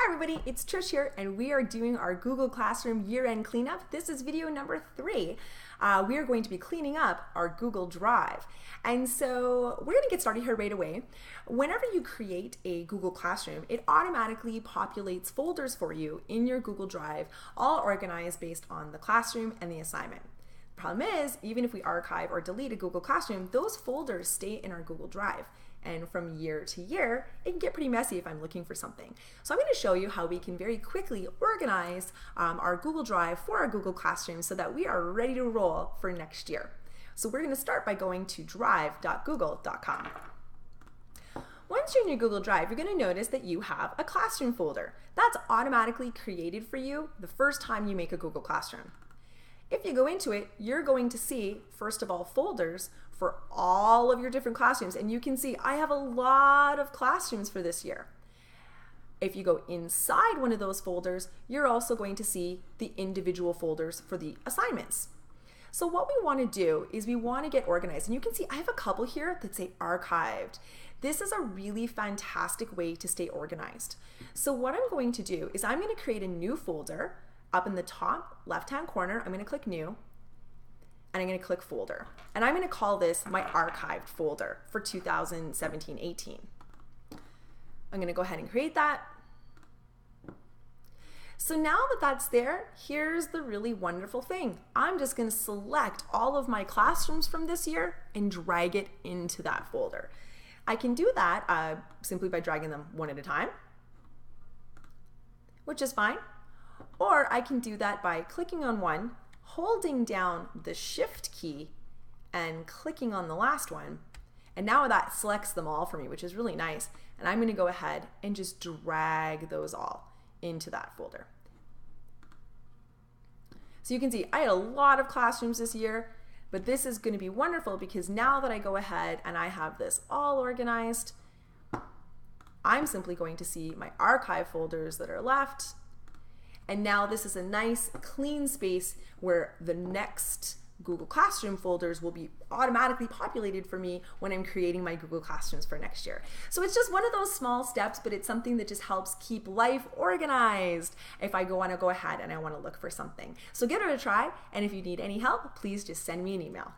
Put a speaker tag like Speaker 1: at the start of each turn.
Speaker 1: Hi everybody, it's Trish here and we are doing our Google Classroom year-end cleanup. This is video number 3. We are going to be cleaning up our Google Drive. And so we're going to get started here right away. Whenever you create a Google Classroom, it automatically populates folders for you in your Google Drive, all organized based on the classroom and the assignment. The problem is, even if we archive or delete a Google Classroom, those folders stay in our Google Drive. And from year to year, it can get pretty messy if I'm looking for something. So I'm going to show you how we can very quickly organize our Google Drive for our Google Classroom so that we are ready to roll for next year. So we're going to start by going to drive.google.com. Once you're in your Google Drive, you're going to notice that you have a Classroom folder. That's automatically created for you the first time you make a Google Classroom. If you go into it, you're going to see, first of all, folders for all of your different classrooms. And you can see I have a lot of classrooms for this year. If you go inside one of those folders, you're also going to see the individual folders for the assignments. So what we want to do is we want to get organized. And you can see I have a couple here that say archived. This is a really fantastic way to stay organized. So what I'm going to do is I'm going to create a new folder. Up in the top left-hand corner, I'm going to click New, and I'm going to click Folder. And I'm going to call this my archived folder for 2017-18. I'm going to go ahead and create that. So now that that's there, here's the really wonderful thing. I'm just going to select all of my classrooms from this year and drag it into that folder. I can do that simply by dragging them one at a time, which is fine. Or I can do that by clicking on one, holding down the Shift key, and clicking on the last one. And now that selects them all for me, which is really nice. And I'm going to go ahead and just drag those all into that folder. So you can see I had a lot of classrooms this year, but this is going to be wonderful because now that I go ahead and I have this all organized, I'm simply going to see my archive folders that are left. And now this is a nice clean space where the next Google Classroom folders will be automatically populated for me when I'm creating my Google Classrooms for next year. So it's just one of those small steps, but it's something that just helps keep life organized if I want to go ahead and I want to look for something. So give it a try, and if you need any help, please just send me an email.